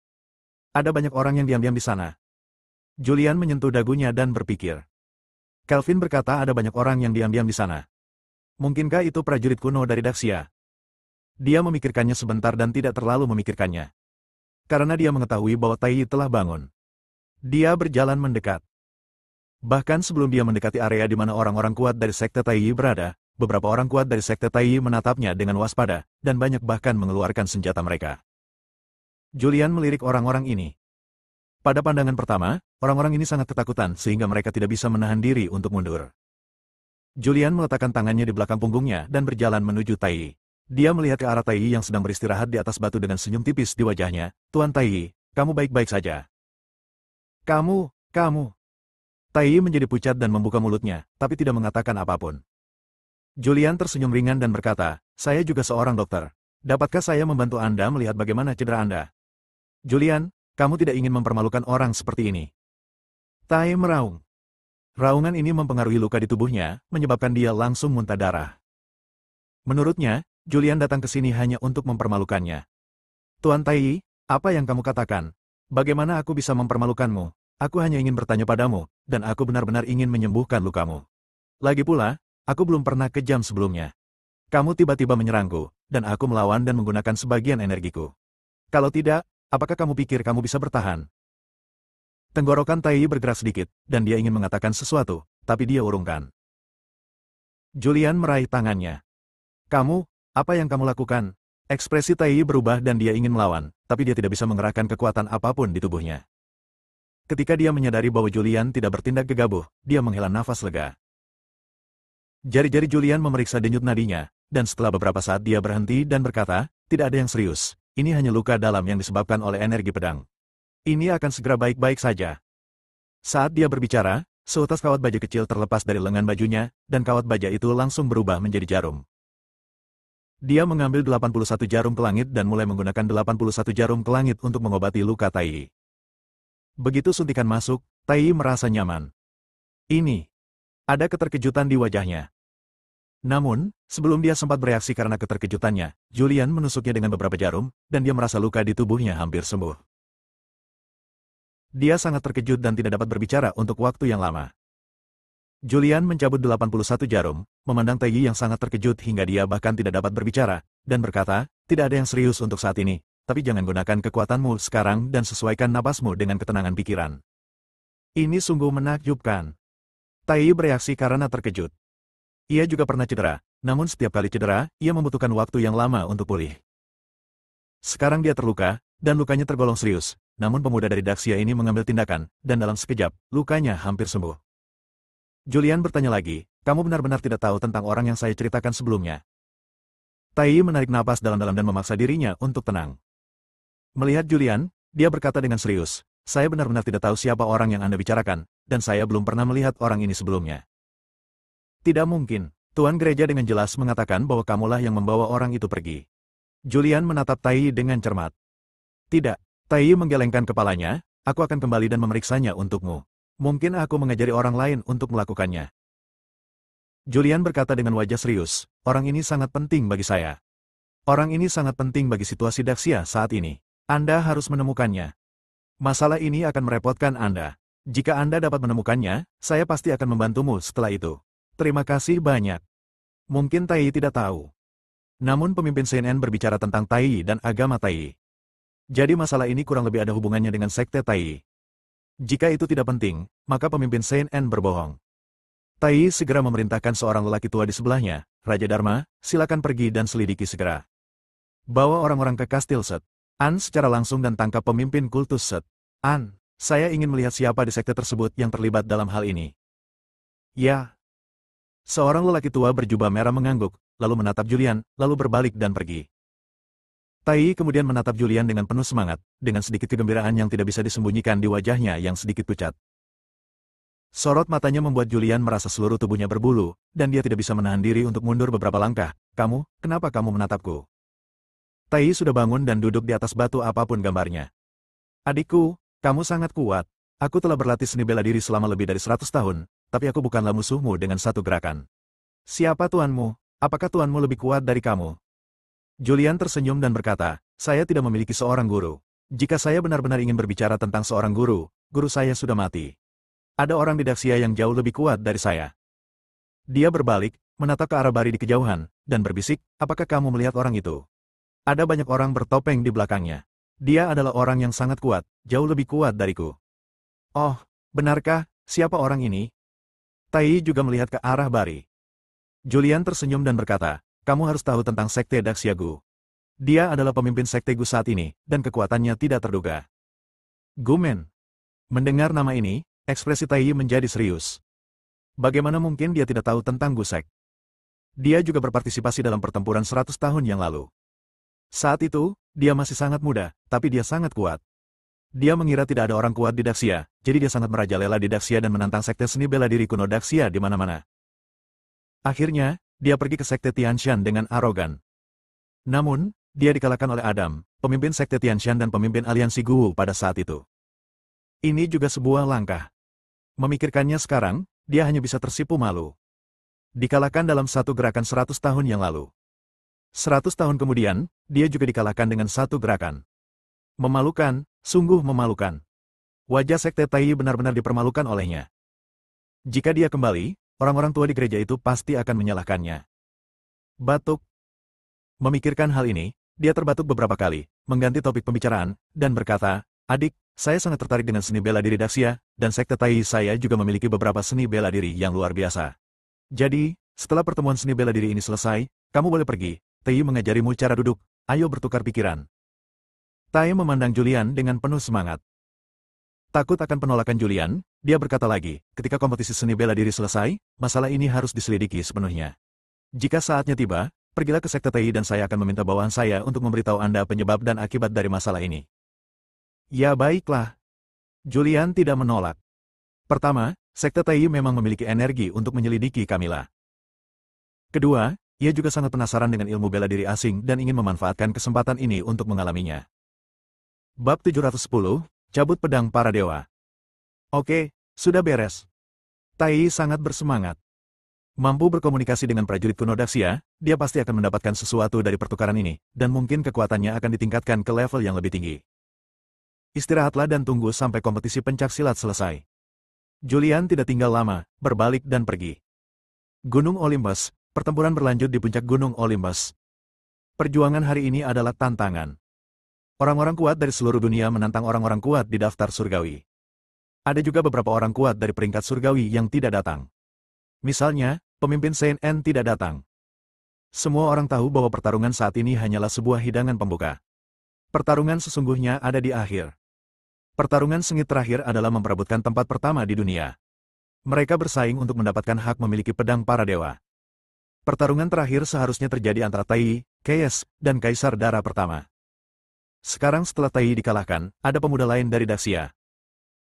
Ada banyak orang yang diam-diam di sana. Julian menyentuh dagunya dan berpikir. Kelvin berkata ada banyak orang yang diam-diam di sana. Mungkinkah itu prajurit kuno dari Daxia? Dia memikirkannya sebentar dan tidak terlalu memikirkannya. Karena dia mengetahui bahwa Tai telah bangun. Dia berjalan mendekat. Bahkan sebelum dia mendekati area di mana orang-orang kuat dari sekte Tai berada, beberapa orang kuat dari sekte Tai menatapnya dengan waspada, dan banyak bahkan mengeluarkan senjata mereka. Julian melirik orang-orang ini. Pada pandangan pertama, orang-orang ini sangat ketakutan sehingga mereka tidak bisa menahan diri untuk mundur. Julian meletakkan tangannya di belakang punggungnya dan berjalan menuju Tai. Dia melihat ke arah Tai yang sedang beristirahat di atas batu dengan senyum tipis di wajahnya. Tuan Tai, kamu baik-baik saja. Kamu. Tai menjadi pucat dan membuka mulutnya, tapi tidak mengatakan apapun. Julian tersenyum ringan dan berkata, saya juga seorang dokter. Dapatkah saya membantu Anda melihat bagaimana cedera Anda? Julian, kamu tidak ingin mempermalukan orang seperti ini. Tai meraung. Raungan ini mempengaruhi luka di tubuhnya, menyebabkan dia langsung muntah darah. Menurutnya, Julian datang ke sini hanya untuk mempermalukannya. Tuan Tai, apa yang kamu katakan? Bagaimana aku bisa mempermalukanmu? Aku hanya ingin bertanya padamu, dan aku benar-benar ingin menyembuhkan lukamu. Lagi pula, aku belum pernah kejam sebelumnya. Kamu tiba-tiba menyerangku, dan aku melawan dan menggunakan sebagian energiku. Kalau tidak, apakah kamu pikir kamu bisa bertahan? Tenggorokan Tai bergerak sedikit, dan dia ingin mengatakan sesuatu, tapi dia urungkan. Julian meraih tangannya. Kamu, apa yang kamu lakukan? Ekspresi Tai berubah dan dia ingin melawan, tapi dia tidak bisa mengerahkan kekuatan apapun di tubuhnya. Ketika dia menyadari bahwa Julian tidak bertindak gegabah, dia menghela nafas lega. Jari-jari Julian memeriksa denyut nadinya, dan setelah beberapa saat dia berhenti dan berkata, tidak ada yang serius, ini hanya luka dalam yang disebabkan oleh energi pedang. Ini akan segera baik-baik saja. Saat dia berbicara, seutas kawat baja kecil terlepas dari lengan bajunya, dan kawat baja itu langsung berubah menjadi jarum. Dia mengambil 81 jarum ke langit dan mulai menggunakan 81 jarum ke langit untuk mengobati luka Tai. Begitu suntikan masuk, Tai merasa nyaman. Ini. Ada keterkejutan di wajahnya. Namun, sebelum dia sempat bereaksi karena keterkejutannya, Julian menusuknya dengan beberapa jarum, dan dia merasa luka di tubuhnya hampir sembuh. Dia sangat terkejut dan tidak dapat berbicara untuk waktu yang lama. Julian mencabut 81 jarum, memandang Tai yang sangat terkejut hingga dia bahkan tidak dapat berbicara, dan berkata, tidak ada yang serius untuk saat ini. Tapi jangan gunakan kekuatanmu sekarang dan sesuaikan napasmu dengan ketenangan pikiran. Ini sungguh menakjubkan. Tai bereaksi karena terkejut. Ia juga pernah cedera, namun setiap kali cedera, ia membutuhkan waktu yang lama untuk pulih. Sekarang dia terluka, dan lukanya tergolong serius, namun pemuda dari Daxia ini mengambil tindakan, dan dalam sekejap, lukanya hampir sembuh. Julian bertanya lagi, kamu benar-benar tidak tahu tentang orang yang saya ceritakan sebelumnya. Tai menarik napas dalam-dalam dan memaksa dirinya untuk tenang. Melihat Julian, dia berkata dengan serius, saya benar-benar tidak tahu siapa orang yang Anda bicarakan, dan saya belum pernah melihat orang ini sebelumnya. Tidak mungkin, Tuan Gereja dengan jelas mengatakan bahwa kamulah yang membawa orang itu pergi. Julian menatap Tai Yi dengan cermat. Tidak, Tai Yi menggelengkan kepalanya, aku akan kembali dan memeriksanya untukmu. Mungkin aku mengajari orang lain untuk melakukannya. Julian berkata dengan wajah serius, orang ini sangat penting bagi saya. Orang ini sangat penting bagi situasi Daxia saat ini. Anda harus menemukannya. Masalah ini akan merepotkan Anda. Jika Anda dapat menemukannya, saya pasti akan membantumu setelah itu. Terima kasih banyak. Mungkin Tai Yi tidak tahu. Namun pemimpin CNN berbicara tentang Tai Yi dan agama Tai Yi. Jadi masalah ini kurang lebih ada hubungannya dengan sekte Tai Yi. Jika itu tidak penting, maka pemimpin CNN berbohong. Tai Yi segera memerintahkan seorang lelaki tua di sebelahnya, Raja Dharma, silakan pergi dan selidiki segera. Bawa orang-orang ke Kastil Set. An secara langsung dan tangkap pemimpin kultus Set. An, saya ingin melihat siapa di sekte tersebut yang terlibat dalam hal ini. Ya. Seorang lelaki tua berjubah merah mengangguk, lalu menatap Julian, lalu berbalik dan pergi. Tai Yi kemudian menatap Julian dengan penuh semangat, dengan sedikit kegembiraan yang tidak bisa disembunyikan di wajahnya yang sedikit pucat. Sorot matanya membuat Julian merasa seluruh tubuhnya berbulu, dan dia tidak bisa menahan diri untuk mundur beberapa langkah. Kenapa kamu menatapku? Tai Yi sudah bangun dan duduk di atas batu apapun gambarnya. Adikku, kamu sangat kuat. Aku telah berlatih seni bela diri selama lebih dari 100 tahun, tapi aku bukanlah musuhmu dengan satu gerakan. Siapa tuanmu? Apakah tuanmu lebih kuat dari kamu? Julian tersenyum dan berkata, saya tidak memiliki seorang guru. Jika saya benar-benar ingin berbicara tentang seorang guru, guru saya sudah mati. Ada orang di Daxia yang jauh lebih kuat dari saya. Dia berbalik, menatap ke arah Bari di kejauhan, dan berbisik, apakah kamu melihat orang itu? Ada banyak orang bertopeng di belakangnya. Dia adalah orang yang sangat kuat, jauh lebih kuat dariku. Oh, benarkah? Siapa orang ini? Tai Yi juga melihat ke arah Bari. Julian tersenyum dan berkata, kamu harus tahu tentang sekte Daxia Gu. Dia adalah pemimpin sekte Gu saat ini, dan kekuatannya tidak terduga. Gumen. Mendengar nama ini, ekspresi Tai Yi menjadi serius. Bagaimana mungkin dia tidak tahu tentang Gusek? Dia juga berpartisipasi dalam pertempuran 100 tahun yang lalu. Saat itu, dia masih sangat muda, tapi dia sangat kuat. Dia mengira tidak ada orang kuat di Daxia, jadi dia sangat merajalela di Daxia dan menantang sekte seni bela diri kuno Daxia di mana-mana. Akhirnya, dia pergi ke sekte Tianshan dengan arogan. Namun, dia dikalahkan oleh Adam, pemimpin sekte Tianshan dan pemimpin aliansi Guwu pada saat itu. Ini juga sebuah langkah. Memikirkannya sekarang, dia hanya bisa tersipu malu. Dikalahkan dalam satu gerakan 100 tahun yang lalu. 100 tahun kemudian, dia juga dikalahkan dengan satu gerakan. Memalukan, sungguh memalukan. Wajah sekte Tai Yi benar-benar dipermalukan olehnya. Jika dia kembali, orang-orang tua di gereja itu pasti akan menyalahkannya. Batuk. Memikirkan hal ini, dia terbatuk beberapa kali, mengganti topik pembicaraan, dan berkata, adik, saya sangat tertarik dengan seni bela diri Daxia, dan sekte Tai Yi saya juga memiliki beberapa seni bela diri yang luar biasa. Jadi, setelah pertemuan seni bela diri ini selesai, kamu boleh pergi. Tai Yi mengajarimu cara duduk, ayo bertukar pikiran. Tai memandang Julian dengan penuh semangat. Takut akan penolakan Julian, dia berkata lagi, ketika kompetisi seni bela diri selesai, masalah ini harus diselidiki sepenuhnya. Jika saatnya tiba, pergilah ke sekte Tai Yi dan saya akan meminta bawahan saya untuk memberitahu Anda penyebab dan akibat dari masalah ini. Ya baiklah. Julian tidak menolak. Pertama, sekte Tai Yi memang memiliki energi untuk menyelidiki Camilla. Kedua, ia juga sangat penasaran dengan ilmu bela diri asing dan ingin memanfaatkan kesempatan ini untuk mengalaminya. Bab 710, Cabut Pedang Para Dewa. Oke, sudah beres. Tai Yi sangat bersemangat. Mampu berkomunikasi dengan prajurit kuno Daxia, dia pasti akan mendapatkan sesuatu dari pertukaran ini, dan mungkin kekuatannya akan ditingkatkan ke level yang lebih tinggi. Istirahatlah dan tunggu sampai kompetisi pencaksilat selesai. Julian tidak tinggal lama, berbalik dan pergi. Gunung Olympus. Pertempuran berlanjut di puncak Gunung Olympus. Perjuangan hari ini adalah tantangan. Orang-orang kuat dari seluruh dunia menantang orang-orang kuat di daftar surgawi. Ada juga beberapa orang kuat dari peringkat surgawi yang tidak datang. Misalnya, pemimpin CNN tidak datang. Semua orang tahu bahwa pertarungan saat ini hanyalah sebuah hidangan pembuka. Pertarungan sesungguhnya ada di akhir. Pertarungan sengit terakhir adalah memperebutkan tempat pertama di dunia. Mereka bersaing untuk mendapatkan hak memiliki pedang para dewa. Pertarungan terakhir seharusnya terjadi antara Tai Yi, Keyes, dan Kaisar Darah pertama. Sekarang setelah Tai Yi dikalahkan, ada pemuda lain dari Daxia.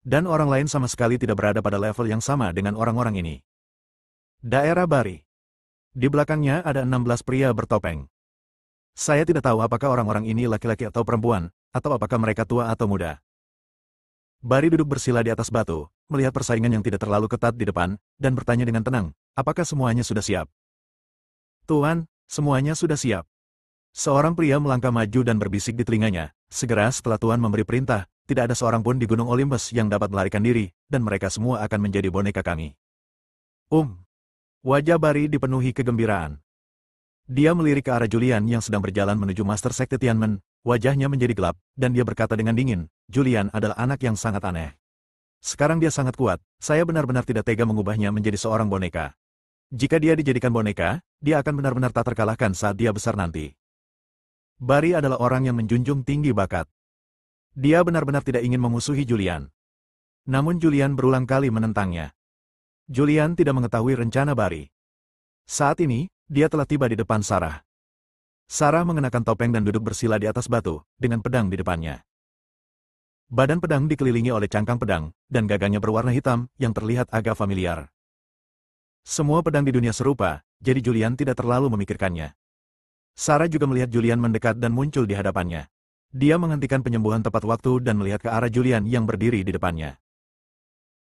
Dan orang lain sama sekali tidak berada pada level yang sama dengan orang-orang ini. Daerah Bari. Di belakangnya ada 16 pria bertopeng. Saya tidak tahu apakah orang-orang ini laki-laki atau perempuan, atau apakah mereka tua atau muda. Barry duduk bersila di atas batu, melihat persaingan yang tidak terlalu ketat di depan, dan bertanya dengan tenang, apakah semuanya sudah siap? Tuan, semuanya sudah siap. Seorang pria melangkah maju dan berbisik di telinganya, segera setelah Tuan memberi perintah, tidak ada seorang pun di Gunung Olympus yang dapat melarikan diri, dan mereka semua akan menjadi boneka kami. Wajah Barry dipenuhi kegembiraan. Dia melirik ke arah Julian yang sedang berjalan menuju Master Sekte Tianmen, wajahnya menjadi gelap, dan dia berkata dengan dingin, Julian adalah anak yang sangat aneh. Sekarang dia sangat kuat, saya benar-benar tidak tega mengubahnya menjadi seorang boneka. Jika dia dijadikan boneka, dia akan benar-benar tak terkalahkan saat dia besar nanti. Barry adalah orang yang menjunjung tinggi bakat. Dia benar-benar tidak ingin memusuhi Julian. Namun Julian berulang kali menentangnya. Julian tidak mengetahui rencana Barry. Saat ini, dia telah tiba di depan Sarah. Sarah mengenakan topeng dan duduk bersila di atas batu, dengan pedang di depannya. Badan pedang dikelilingi oleh cangkang pedang, dan gagangnya berwarna hitam, yang terlihat agak familiar. Semua pedang di dunia serupa, jadi Julian tidak terlalu memikirkannya. Sarah juga melihat Julian mendekat dan muncul di hadapannya. Dia menghentikan penyembuhan tepat waktu dan melihat ke arah Julian yang berdiri di depannya.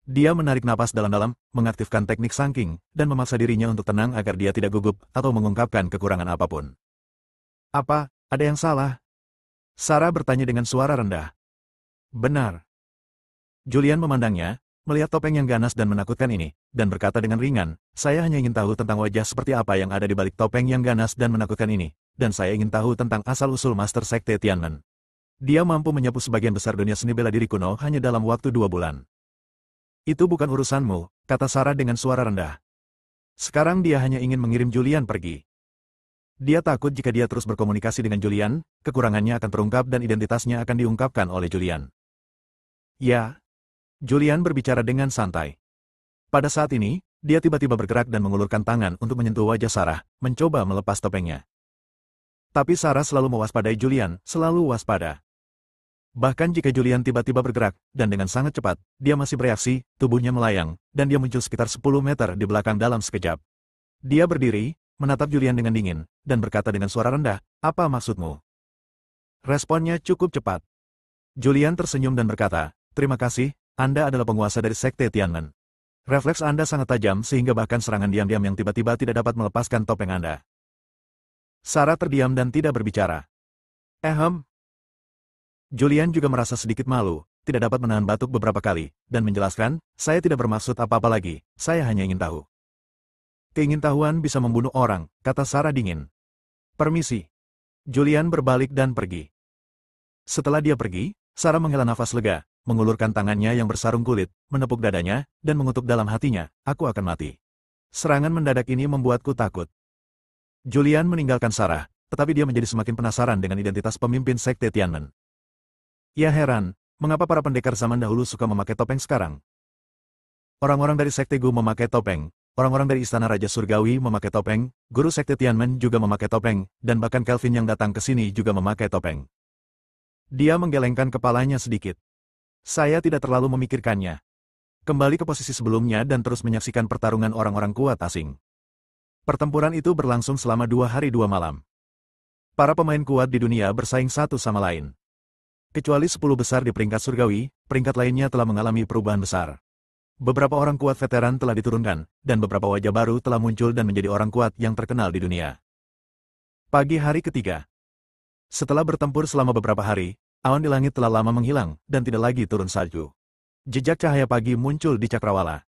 Dia menarik napas dalam-dalam, mengaktifkan teknik sangking, dan memaksa dirinya untuk tenang agar dia tidak gugup atau mengungkapkan kekurangan apapun. Apa, ada yang salah? Sarah bertanya dengan suara rendah. Benar. Julian memandangnya, melihat topeng yang ganas dan menakutkan ini, dan berkata dengan ringan, saya hanya ingin tahu tentang wajah seperti apa yang ada di balik topeng yang ganas dan menakutkan ini, dan saya ingin tahu tentang asal-usul Master Sekte Tianmen. Dia mampu menyapu sebagian besar dunia seni bela diri kuno hanya dalam waktu 2 bulan. Itu bukan urusanmu, kata Sarah dengan suara rendah. Sekarang dia hanya ingin mengirim Julian pergi. Dia takut jika dia terus berkomunikasi dengan Julian, kekurangannya akan terungkap dan identitasnya akan diungkapkan oleh Julian. Ya. Julian berbicara dengan santai. Pada saat ini, dia tiba-tiba bergerak dan mengulurkan tangan untuk menyentuh wajah Sarah, mencoba melepas topengnya. Tapi Sarah selalu mewaspadai Julian, selalu waspada. Bahkan jika Julian tiba-tiba bergerak, dan dengan sangat cepat, dia masih bereaksi, tubuhnya melayang, dan dia muncul sekitar 10 meter di belakang dalam sekejap. Dia berdiri, menatap Julian dengan dingin, dan berkata dengan suara rendah, apa maksudmu? Responnya cukup cepat. Julian tersenyum dan berkata, terima kasih, Anda adalah penguasa dari Sekte Tianmen. Refleks Anda sangat tajam sehingga bahkan serangan diam-diam yang tiba-tiba tidak dapat melepaskan topeng Anda. Sarah terdiam dan tidak berbicara. Julian juga merasa sedikit malu, tidak dapat menahan batuk beberapa kali, dan menjelaskan, saya tidak bermaksud apa-apa lagi, saya hanya ingin tahu. Keingintahuan bisa membunuh orang, kata Sarah dingin. Permisi. Julian berbalik dan pergi. Setelah dia pergi, Sarah menghela nafas lega, mengulurkan tangannya yang bersarung kulit, menepuk dadanya, dan mengutuk dalam hatinya, aku akan mati. Serangan mendadak ini membuatku takut. Julian meninggalkan Sarah, tetapi dia menjadi semakin penasaran dengan identitas pemimpin Sekte Tianmen. Ia heran, mengapa para pendekar zaman dahulu suka memakai topeng sekarang? Orang-orang dari Sekte Gu memakai topeng, orang-orang dari Istana Raja Surgawi memakai topeng, guru Sekte Tianmen juga memakai topeng, dan bahkan Kelvin yang datang ke sini juga memakai topeng. Dia menggelengkan kepalanya sedikit. Saya tidak terlalu memikirkannya. Kembali ke posisi sebelumnya dan terus menyaksikan pertarungan orang-orang kuat asing. Pertempuran itu berlangsung selama 2 hari 2 malam. Para pemain kuat di dunia bersaing satu sama lain. Kecuali 10 besar di peringkat surgawi, peringkat lainnya telah mengalami perubahan besar. Beberapa orang kuat veteran telah diturunkan, dan beberapa wajah baru telah muncul dan menjadi orang kuat yang terkenal di dunia. Pagi hari ketiga. Setelah bertempur selama beberapa hari, awan di langit telah lama menghilang, dan tidak lagi turun salju. Jejak cahaya pagi muncul di cakrawala.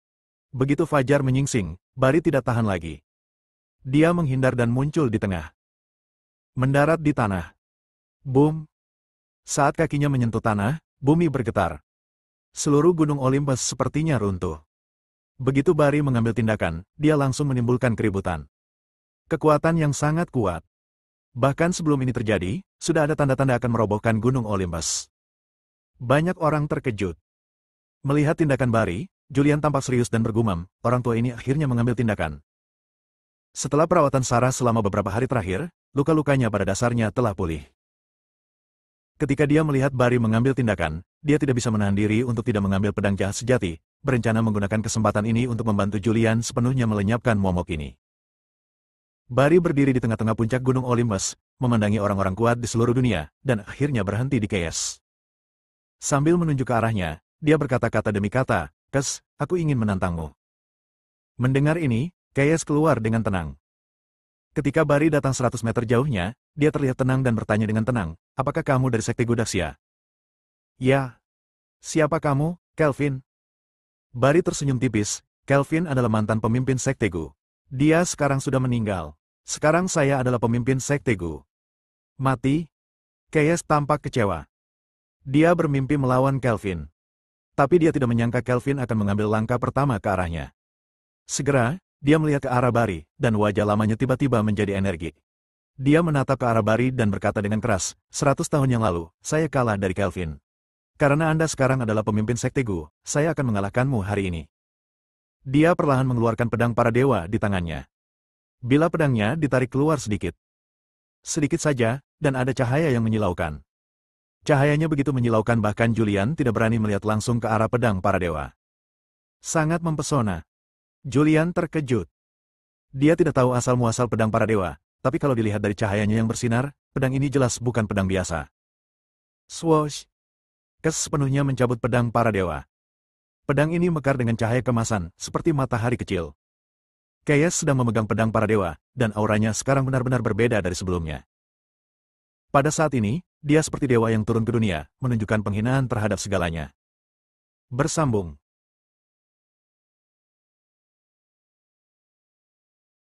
Begitu fajar menyingsing, Barry tidak tahan lagi. Dia menghindar dan muncul di tengah. Mendarat di tanah. Boom! Saat kakinya menyentuh tanah, bumi bergetar. Seluruh gunung Olympus sepertinya runtuh. Begitu Barry mengambil tindakan, dia langsung menimbulkan keributan. Kekuatan yang sangat kuat. Bahkan sebelum ini terjadi, sudah ada tanda-tanda akan merobohkan gunung Olympus. Banyak orang terkejut. Melihat tindakan Barry, Julian tampak serius dan bergumam, orang tua ini akhirnya mengambil tindakan. Setelah perawatan Sarah selama beberapa hari terakhir, luka-lukanya pada dasarnya telah pulih. Ketika dia melihat Barry mengambil tindakan, dia tidak bisa menahan diri untuk tidak mengambil pedang jahat sejati, berencana menggunakan kesempatan ini untuk membantu Julian sepenuhnya melenyapkan momok ini. Bari berdiri di tengah-tengah puncak Gunung Olympus, memandangi orang-orang kuat di seluruh dunia, dan akhirnya berhenti di Keyes. Sambil menunjuk ke arahnya, dia berkata-kata demi kata, "Kes, aku ingin menantangmu." Mendengar ini, Keyes keluar dengan tenang. Ketika Bari datang 100 meter jauhnya, dia terlihat tenang dan bertanya dengan tenang, "Apakah kamu dari Sekte Gudaksia?" "Ya." "Siapa kamu, Kelvin?" Bari tersenyum tipis. Kelvin adalah mantan pemimpin Sekte Gu. Dia sekarang sudah meninggal. Sekarang saya adalah pemimpin Sekte Gu. Mati? Keyes tampak kecewa. Dia bermimpi melawan Kelvin. Tapi dia tidak menyangka Kelvin akan mengambil langkah pertama ke arahnya. Segera, dia melihat ke arah Bari, dan wajah lamanya tiba-tiba menjadi energi. Dia menatap ke arah Bari dan berkata dengan keras, 100 tahun yang lalu, saya kalah dari Kelvin. Karena Anda sekarang adalah pemimpin Sekte Gu, saya akan mengalahkanmu hari ini. Dia perlahan mengeluarkan pedang para dewa di tangannya. Bila pedangnya ditarik keluar sedikit. Sedikit saja, dan ada cahaya yang menyilaukan. Cahayanya begitu menyilaukan bahkan Julian tidak berani melihat langsung ke arah pedang para dewa. Sangat mempesona. Julian terkejut. Dia tidak tahu asal-muasal pedang para dewa, tapi kalau dilihat dari cahayanya yang bersinar, pedang ini jelas bukan pedang biasa. Swoosh! Kes sepenuhnya mencabut pedang para dewa. Pedang ini mekar dengan cahaya kemasan, seperti matahari kecil. Keyes sedang memegang pedang para dewa, dan auranya sekarang benar-benar berbeda dari sebelumnya. Pada saat ini, dia seperti dewa yang turun ke dunia, menunjukkan penghinaan terhadap segalanya. Bersambung.